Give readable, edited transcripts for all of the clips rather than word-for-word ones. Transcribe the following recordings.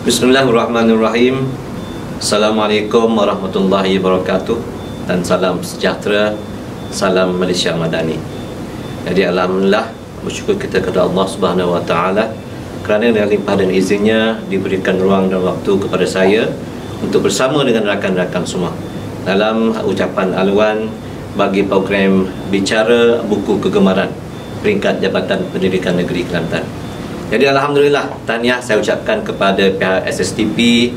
Bismillahirrahmanirrahim. Assalamualaikum warahmatullahi wabarakatuh. Dan salam sejahtera, salam Malaysia Madani. Jadi alhamdulillah, bersyukur kita kepada Allah Subhanahu Wa Taala kerana dengan limpah dan izinnya diberikan ruang dan waktu kepada saya untuk bersama dengan rakan-rakan semua dalam ucapan aluan bagi program Bicara Buku Kegemaran peringkat Jabatan Pendidikan Negeri Kelantan. Jadi alhamdulillah, tahniah saya ucapkan kepada pihak SSTP,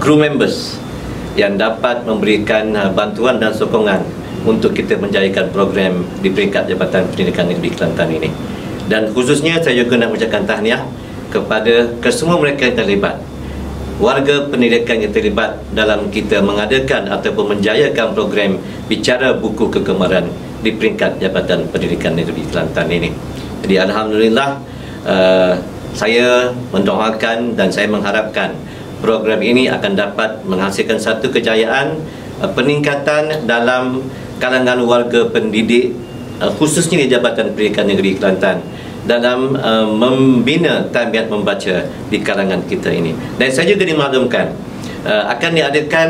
crew members yang dapat memberikan bantuan dan sokongan untuk kita menjayakan program di peringkat Jabatan Pendidikan Negeri Kelantan ini. Dan khususnya saya juga nak ucapkan tahniah kepada kesemua mereka yang terlibat, warga pendidikan yang terlibat dalam kita mengadakan ataupun menjayakan program Bicara Buku Kegemaran di peringkat Jabatan Pendidikan Negeri Kelantan ini. Jadi alhamdulillah, saya mendoakan dan saya mengharapkan program ini akan dapat menghasilkan satu kejayaan, peningkatan dalam kalangan warga pendidik, khususnya di Jabatan Pendidikan Negeri Kelantan, dalam membina tabiat membaca di kalangan kita ini. Dan saya juga dimaklumkan akan diadakan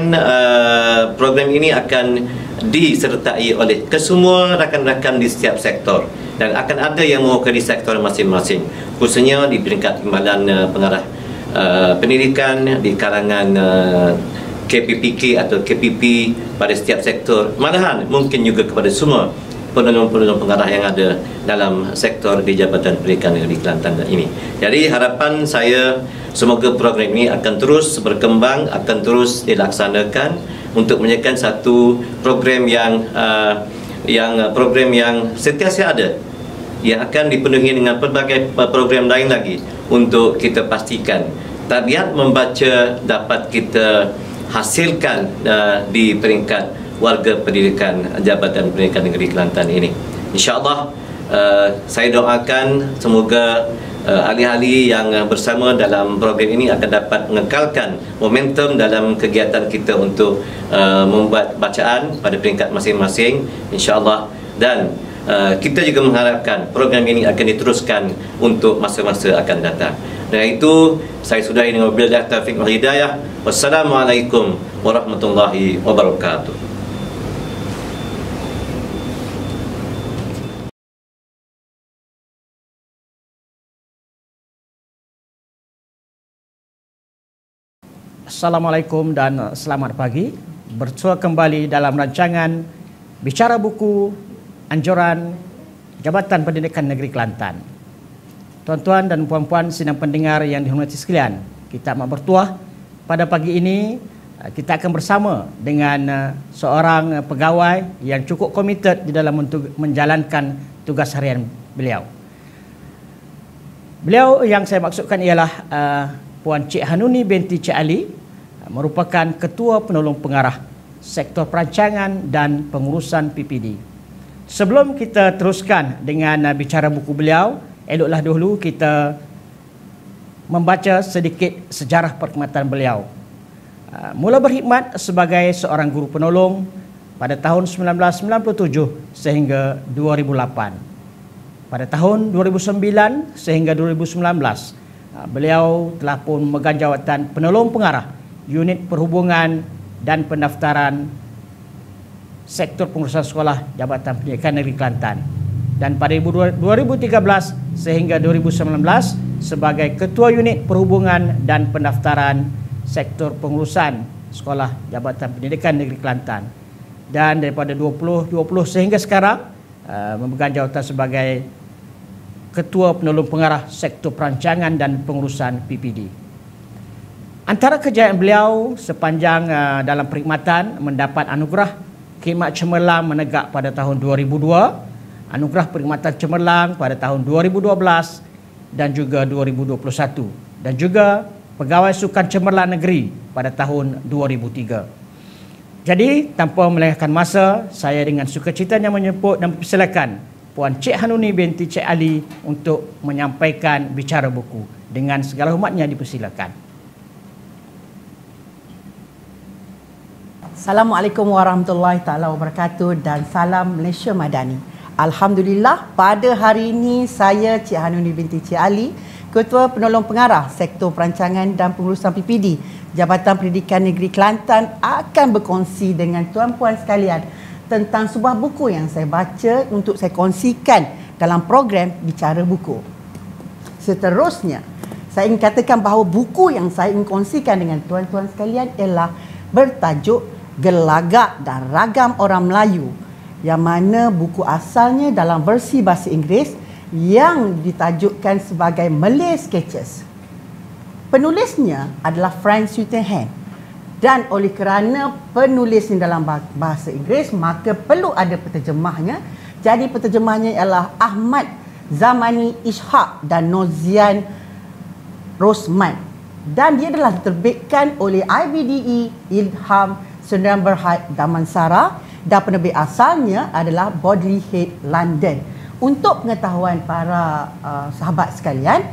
program ini akan disertai oleh kesemua rakan-rakan di setiap sektor, dan akan ada yang mewakili sektor masing-masing, khususnya di peringkat timbalan pengarah pendidikan di kalangan KPPK atau KPP pada setiap sektor, malahan mungkin juga kepada semua penolong-penolong pengarah yang ada dalam sektor di Jabatan Pendidikan Negeri Kelantan ini. Jadi harapan saya semoga program ini akan terus berkembang, akan terus dilaksanakan untuk menjadikan satu program yang sentiasa ada, yang akan dipenuhi dengan pelbagai program lain lagi untuk kita pastikan tabiat membaca dapat kita hasilkan di peringkat warga pendidikan Jabatan Pendidikan Negeri Kelantan ini. InsyaAllah, saya doakan semoga ahli-ahli yang bersama dalam program ini akan dapat mengekalkan momentum dalam kegiatan kita untuk membuat bacaan pada peringkat masing-masing, insyaAllah. Dan kita juga mengharapkan program ini akan diteruskan untuk masa-masa akan datang. Dan itu saya sudahi dengan wabillahi taufiq wal hidayah. Wassalamualaikum warahmatullahi wabarakatuh. Assalamualaikum dan selamat pagi. Berjumpa kembali dalam rancangan Bicara Buku Anjuran Jabatan Pendidikan Negeri Kelantan. Tuan-tuan dan puan-puan sidang pendengar yang dihormati sekalian, kita amat bertuah pada pagi ini kita akan bersama dengan seorang pegawai yang cukup komited di dalam menjalankan tugas harian beliau. Beliau yang saya maksudkan ialah Puan Cik Hanuni binti Cik Ali, merupakan Ketua Penolong Pengarah Sektor Perancangan dan Pengurusan PPD. Sebelum kita teruskan dengan bicara buku beliau, eloklah dahulu kita membaca sedikit sejarah perkhidmatan beliau. Mula berkhidmat sebagai seorang guru penolong pada tahun 1997 sehingga 2008. Pada tahun 2009 sehingga 2019, beliau telah pun memegang jawatan Penolong Pengarah Unit Perhubungan dan Pendaftaran Sektor Pengurusan Sekolah Jabatan Pendidikan Negeri Kelantan, dan pada 2013 sehingga 2019 sebagai Ketua Unit Perhubungan dan Pendaftaran Sektor Pengurusan Sekolah Jabatan Pendidikan Negeri Kelantan, dan daripada 2020 sehingga sekarang memegang jawatan sebagai Ketua Penolong Pengarah Sektor Perancangan dan Pengurusan PPD. Antara kejayaan beliau sepanjang dalam perkhidmatan mendapat anugerah Khidmat Cemerlang Menegak pada tahun 2002, anugerah Perkhidmatan Cemerlang pada tahun 2012 dan juga 2021, dan juga Pegawai Sukan Cemerlang Negeri pada tahun 2003. Jadi tanpa melengahkan masa, saya dengan sukacitanya menyebut dan mempersilakan Puan Cik Hanuni binti Cik Ali untuk menyampaikan bicara buku. Dengan segala hormatnya dipersilakan. Assalamualaikum warahmatullahi taala wabarakatuh dan salam Malaysia Madani. Alhamdulillah, pada hari ini saya Cik Hanuni binti Cik Ali Ketua Penolong Pengarah Sektor Perancangan dan Pengurusan PPD Jabatan Pendidikan Negeri Kelantan akan berkongsi dengan tuan-puan sekalian tentang sebuah buku yang saya baca untuk saya kongsikan dalam program Bicara Buku. Seterusnya, saya ingin katakan bahawa buku yang saya ingin kongsikan dengan tuan-tuan sekalian ialah bertajuk Gelagak dan Ragam Orang Melayu, yang mana buku asalnya dalam versi bahasa Inggeris yang ditajukkan sebagai Malay Sketches. Penulisnya adalah Frank Swettenham, dan oleh kerana penulisnya dalam bahasa Inggeris maka perlu ada penterjemahnya. Jadi penterjemahnya ialah Ahmad Zamani Ishak dan Nozian Rosman, dan dia adalah diterbitkan oleh IBDE Ilham Sdn Bhd Damansara, dan penerbit asalnya adalah Bodley Head, London. Untuk pengetahuan para sahabat sekalian,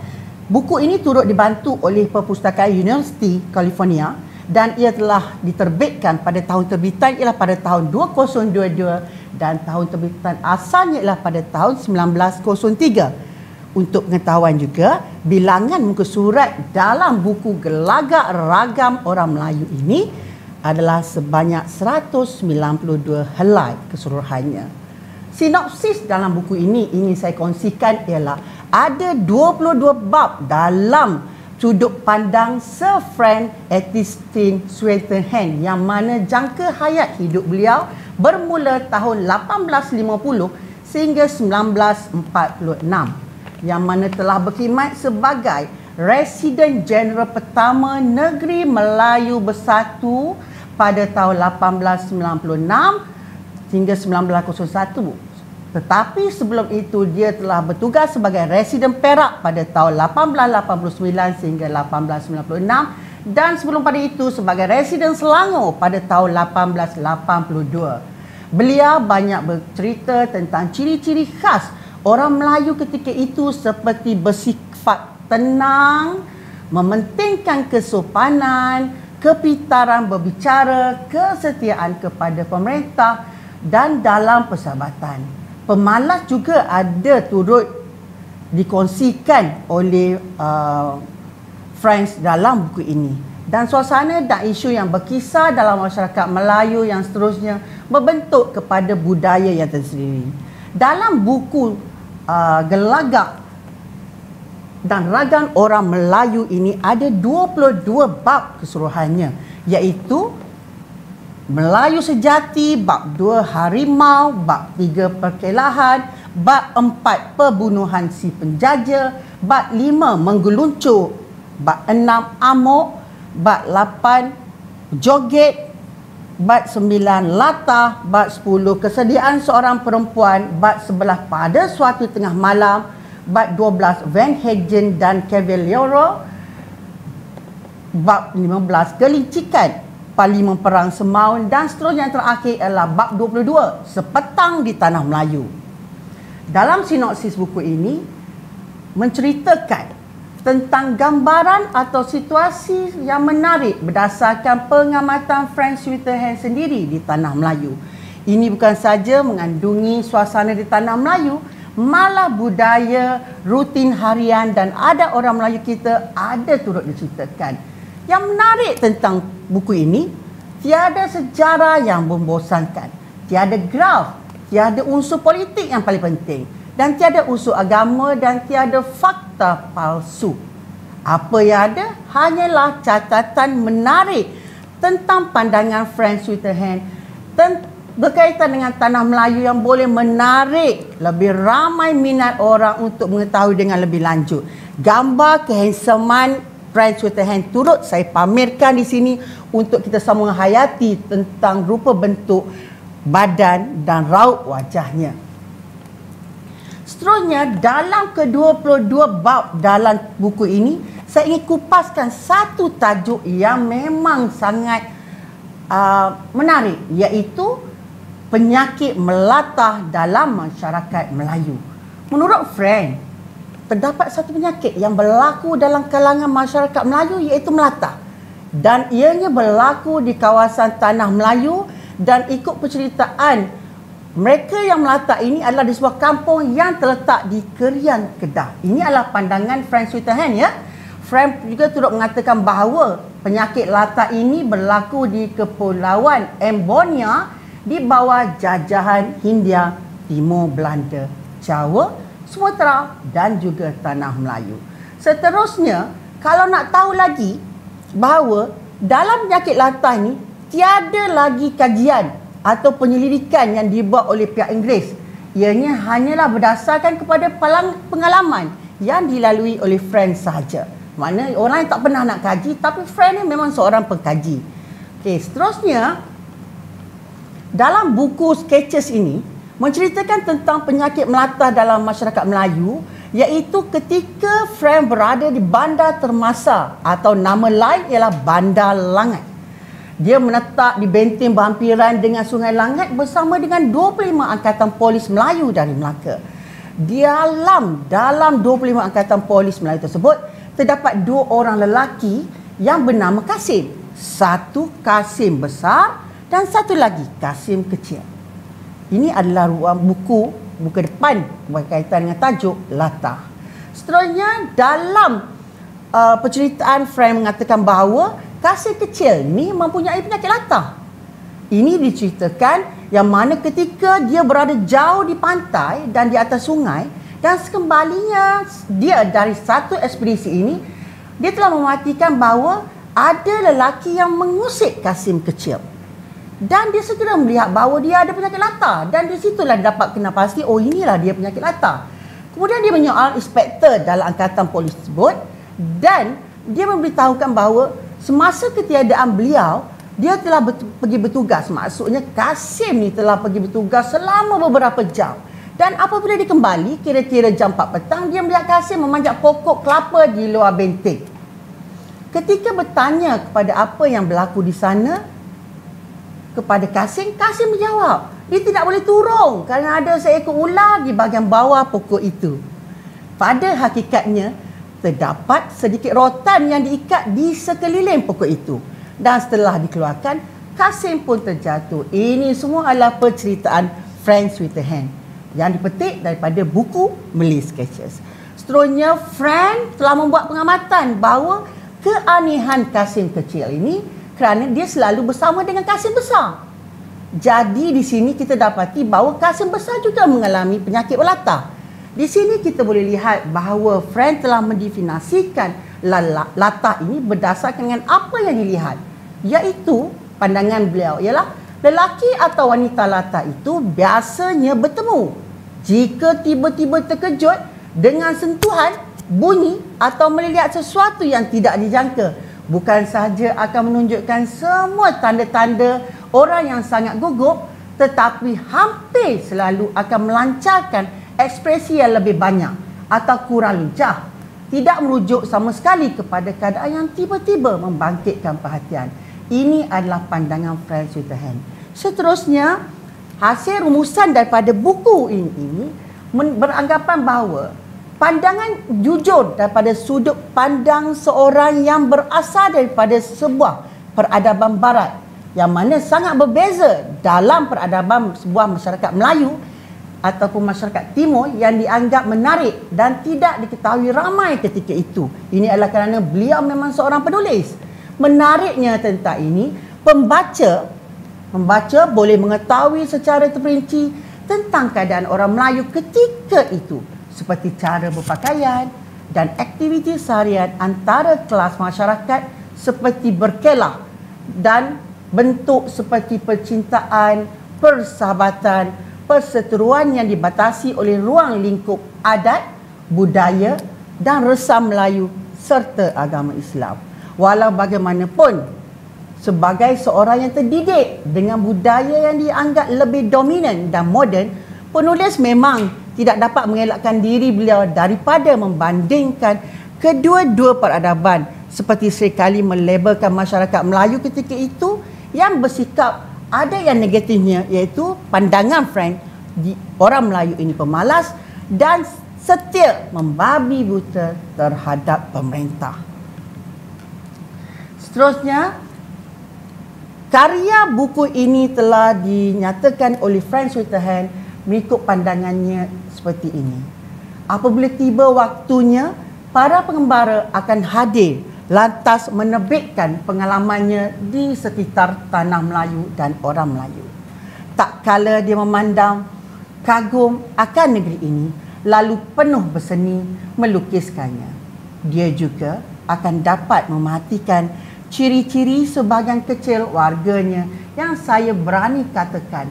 buku ini turut dibantu oleh Perpustakaan Universiti California, dan ia telah diterbitkan pada tahun terbitan ialah pada tahun 2022 dan tahun terbitan asalnya ialah pada tahun 1903. Untuk pengetahuan juga, bilangan muka surat dalam buku Gelagak Ragam Orang Melayu ini adalah sebanyak 192 helai keseluruhannya. Sinopsis dalam buku ini ingin saya kongsikan ialah ada 22 bab dalam sudut pandang Sir Frank Ernestine Swettenham, yang mana jangka hayat hidup beliau bermula tahun 1850 sehingga 1946, yang mana telah berkhidmat sebagai Residen Jeneral pertama Negeri Melayu Bersatu pada tahun 1896 hingga 1901. Tetapi sebelum itu dia telah bertugas sebagai Residen Perak pada tahun 1889 sehingga 1896, dan sebelum pada itu sebagai Residen Selangor pada tahun 1882. Beliau banyak bercerita tentang ciri-ciri khas orang Melayu ketika itu seperti bersifat tenang, mementingkan kesopanan, kepintaran berbicara, kesetiaan kepada pemerintah, dan dalam persahabatan. Pemalas juga ada turut dikongsikan oleh Frank dalam buku ini, dan suasana dan isu yang berkisar dalam masyarakat Melayu yang seterusnya berbentuk kepada budaya yang tersendiri. Dalam buku Gelagak dan Ragam Orang Melayu ini ada 22 bab keseluruhannya, iaitu Melayu Sejati, bab 2 Harimau, bab 3 Perkelahan, bab 4 Perbunuhan si Penjajah, bab 5 Menggeluncur, bab 6 Amok, bab 8 Joget, bab 9 Latah, bab 10 Kesediaan Seorang Perempuan, bab 11 Pada Suatu Tengah Malam, bab 12 Van Hagen dan Cavaliero, bab 15 Gelincikan, Parlimen Perang Semaun, dan seterusnya. Yang terakhir adalah bab 22 Sepetang di Tanah Melayu. Dalam sinopsis buku ini menceritakan tentang gambaran atau situasi yang menarik berdasarkan pengamatan Frank Swettenham sendiri di Tanah Melayu. Ini bukan saja mengandungi suasana di Tanah Melayu, malah budaya, rutin harian dan adat orang Melayu kita ada turut diceritakan. Yang menarik tentang buku ini, tiada sejarah yang membosankan, tiada graf, tiada unsur politik yang paling penting, dan tiada unsur agama, dan tiada fakta palsu. Apa yang ada hanyalah catatan menarik tentang pandangan Frank Swettenham berkaitan dengan Tanah Melayu yang boleh menarik lebih ramai minat orang untuk mengetahui dengan lebih lanjut. Gambar kehansaman Frank Swettenham turut saya pamerkan di sini untuk kita sama menghayati tentang rupa bentuk badan dan raut wajahnya. Seterusnya, dalam ke-22 bab dalam buku ini, saya ingin kupaskan satu tajuk yang memang sangat menarik, iaitu penyakit melatah dalam masyarakat Melayu. Menurut Frank, terdapat satu penyakit yang berlaku dalam kalangan masyarakat Melayu, iaitu melatah, dan ianya berlaku di kawasan Tanah Melayu, dan ikut penceritaan Mereka yang melata ini adalah di sebuah kampung yang terletak di Kerian, Kedah. Ini adalah pandangan Frank Sweethands ya. Frank juga turut mengatakan bahawa penyakit latah ini berlaku di Kepulauan Ambonia di bawah jajahan Hindia Timur Belanda, Jawa, Sumatera dan juga Tanah Melayu. Seterusnya, kalau nak tahu lagi bahawa dalam penyakit latah ini tiada lagi kajian atau penyelidikan yang dibuat oleh pihak Inggeris. Ianya hanyalah berdasarkan kepada pengalaman yang dilalui oleh Frank sahaja. Mana orang yang tak pernah nak kaji, tapi Frank ni memang seorang pengkaji. Okey, seterusnya dalam buku Sketches ini menceritakan tentang penyakit melata dalam masyarakat Melayu, iaitu ketika Frank berada di Bandar Termasa atau nama lain ialah Bandar Langat. Dia menetap di benteng berhampiran dengan Sungai Langat bersama dengan 25 angkatan polis Melayu dari Melaka. Dalam 25 angkatan polis Melayu tersebut terdapat 2 orang lelaki yang bernama Kasim. Satu Kasim besar dan satu lagi Kasim kecil. Ini adalah ruang buku depan berkaitan dengan tajuk latah. Seterusnya dalam penceritaan Frank mengatakan bahawa Kasim kecil ni mempunyai penyakit latah. Ini diceritakan yang mana ketika dia berada jauh di pantai dan di atas sungai, dan sekembalinya dia dari satu ekspedisi ini, dia telah mematikan bahawa ada lelaki yang mengusik Kasim kecil. Dan dia segera melihat bahawa dia ada penyakit latah, dan di situlah dapat kena pasti, oh inilah dia penyakit latah. Kemudian dia menyoal inspektor dalam angkatan polis tersebut, dan dia memberitahukan bahawa semasa ketiadaan beliau, dia telah pergi bertugas. Maksudnya Kasim ni telah pergi bertugas selama beberapa jam. Dan apabila dia kembali, kira-kira jam 4 petang, dia melihat Kasim memanjat pokok kelapa di luar benteng. Ketika bertanya kepada apa yang berlaku di sana, kepada Kasim, Kasim menjawab, dia tidak boleh turun kerana ada seekor ular di bahagian bawah pokok itu. Pada hakikatnya, terdapat sedikit rotan yang diikat di sekeliling pokok itu. Dan setelah dikeluarkan, Kasim pun terjatuh. Ini semua adalah penceritaan Frank Sweethands yang dipetik daripada buku Malay Sketches. Seterusnya, Frank telah membuat pengamatan bahawa keanehan Kasim kecil ini kerana dia selalu bersama dengan Kasim besar. Jadi di sini kita dapati bahawa Kasim besar juga mengalami penyakit latah. Di sini kita boleh lihat bahawa Frank telah mendefinisikan latah ini berdasarkan dengan apa yang dilihat. Iaitu pandangan beliau ialah lelaki atau wanita latah itu biasanya bertemu jika tiba-tiba terkejut dengan sentuhan, bunyi atau melihat sesuatu yang tidak dijangka. Bukan sahaja akan menunjukkan semua tanda-tanda orang yang sangat gugup, tetapi hampir selalu akan melancarkan ekspresi yang lebih banyak atau kurang lincah, tidak merujuk sama sekali kepada keadaan yang tiba-tiba membangkitkan perhatian. Ini adalah pandangan Frank Sweethands. Seterusnya, hasil rumusan daripada buku ini beranggapan bahawa pandangan jujur daripada sudut pandang seorang yang berasal daripada sebuah peradaban barat yang mana sangat berbeza dalam peradaban sebuah masyarakat Melayu ataupun masyarakat timur yang dianggap menarik dan tidak diketahui ramai ketika itu. Ini adalah kerana beliau memang seorang penulis. Menariknya tentang ini, pembaca boleh mengetahui secara terperinci tentang keadaan orang Melayu ketika itu, seperti cara berpakaian dan aktiviti seharian antara kelas masyarakat seperti berkelah dan bentuk seperti percintaan, persahabatan, perseteruan yang dibatasi oleh ruang lingkup adat, budaya dan resam Melayu serta agama Islam. Walau bagaimanapun, sebagai seorang yang terdidik dengan budaya yang dianggap lebih dominan dan moden, penulis memang tidak dapat mengelakkan diri beliau daripada membandingkan kedua-dua peradaban, seperti seringkali melabelkan masyarakat Melayu ketika itu yang bersikap ada yang negatifnya, iaitu pandangan Frank orang Melayu ini pemalas dan setia membabi buta terhadap pemerintah. Seterusnya, Karya buku ini telah dinyatakan oleh Franz Whitehead mengikut pandangannya seperti ini. Apabila tiba waktunya, para pengembara akan hadir lantas menerbitkan pengalamannya di sekitar tanah Melayu dan orang Melayu. Tak kala dia memandang kagum akan negeri ini, lalu penuh berseni melukiskannya. Dia juga akan dapat memerhatikan ciri-ciri sebahagian kecil warganya yang saya berani katakan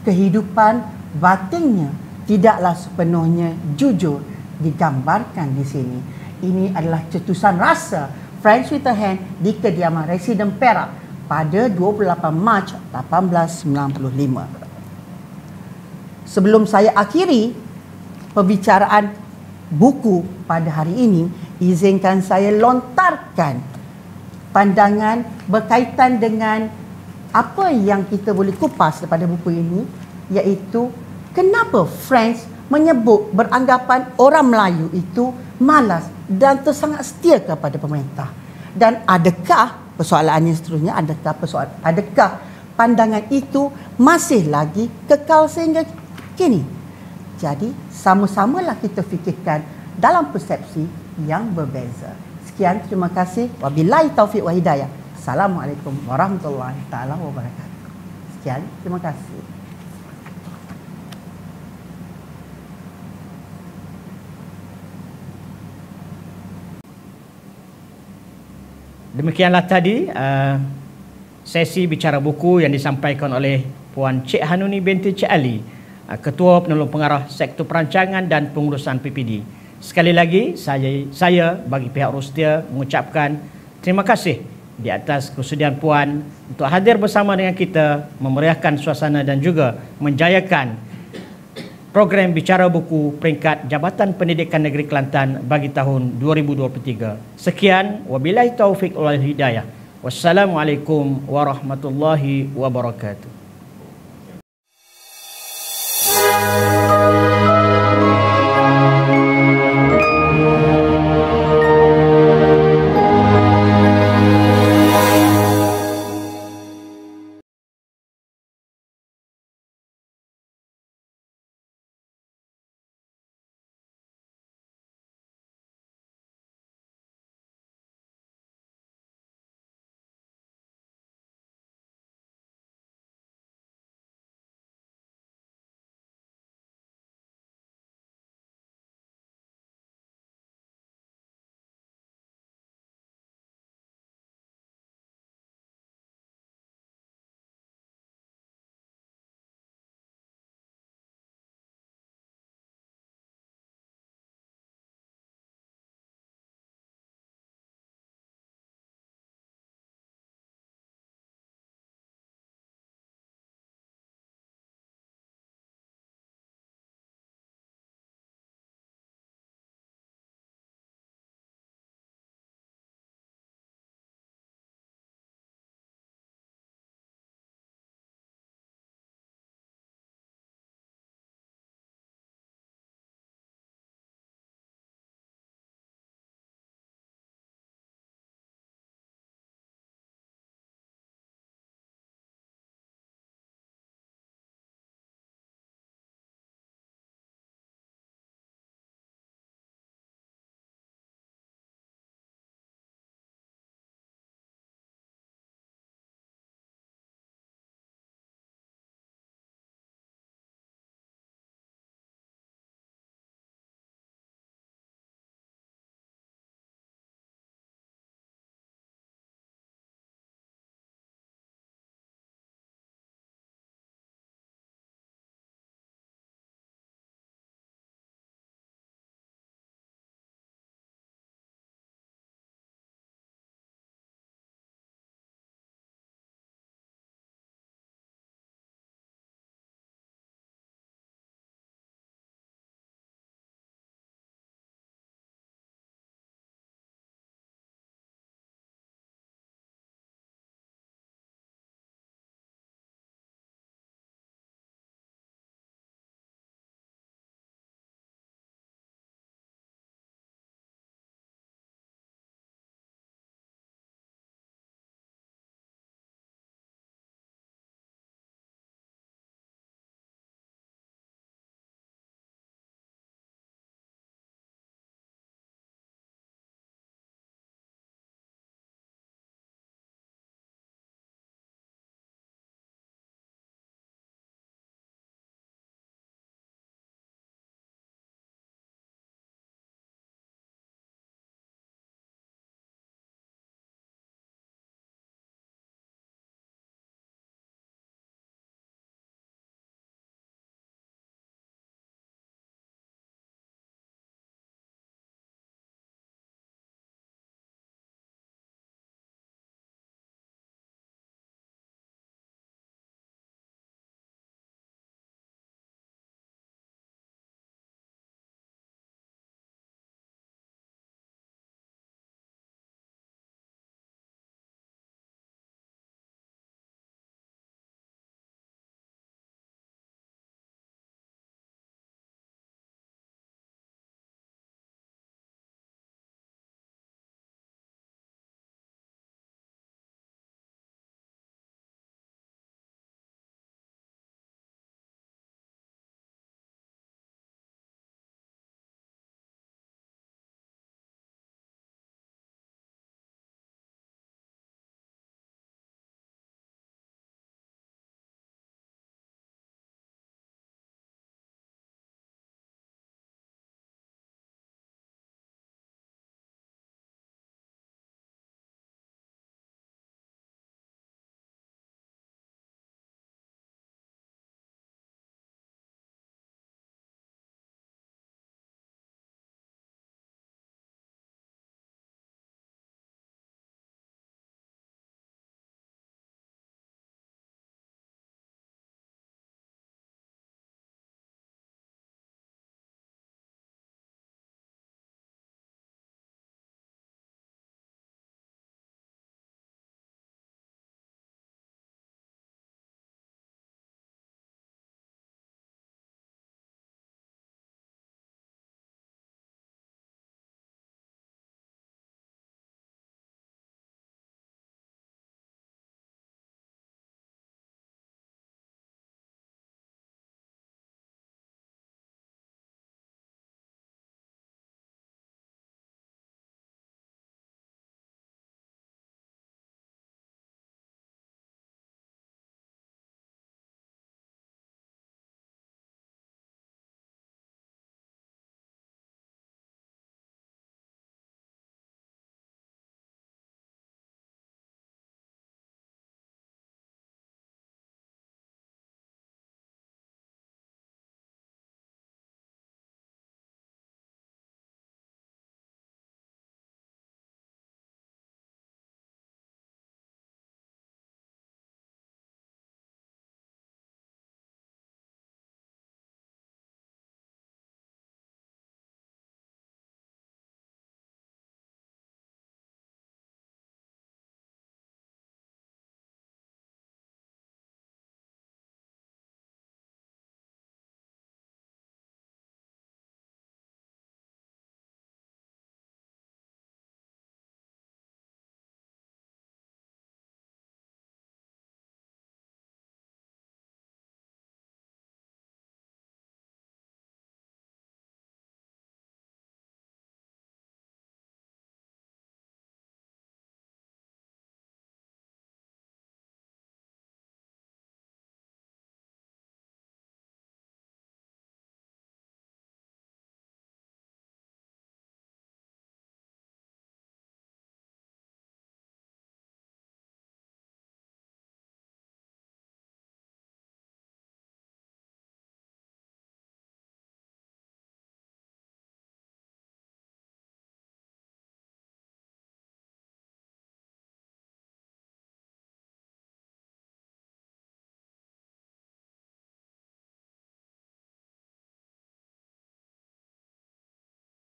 kehidupan batinnya tidaklah sepenuhnya jujur digambarkan di sini. Ini adalah cetusan rasa Franz Whitehead di kediaman Residen Perak pada 28 Mac 1895. Sebelum saya akhiri pembicaraan buku pada hari ini, izinkan saya lontarkan pandangan berkaitan dengan apa yang kita boleh kupas daripada buku ini, iaitu kenapa Franz menyebut beranggapan orang Melayu itu malas dan tersangat setia kepada pemerintah. Dan adakah persoalannya seterusnya, adakah pandangan itu masih lagi kekal sehingga kini? Jadi sama-samalah kita fikirkan dalam persepsi yang berbeza. Sekian, terima kasih. Wabillahi taufiq wa hidayah. Assalamualaikum warahmatullahi taala wabarakatuh. Sekian, terima kasih. Demikianlah tadi sesi bicara buku yang disampaikan oleh Puan Cik Hanuni binti Cik Ali, Ketua Penolong Pengarah Sektor Perancangan dan Pengurusan PPD. Sekali lagi saya bagi pihak Rustia mengucapkan terima kasih di atas kesediaan Puan untuk hadir bersama dengan kita, memeriahkan suasana dan juga menjayakan program bicara buku peringkat Jabatan Pendidikan Negeri Kelantan bagi tahun 2023. Sekian, wabillahi taufiq wal hidayah. Wassalamualaikum warahmatullahi wabarakatuh.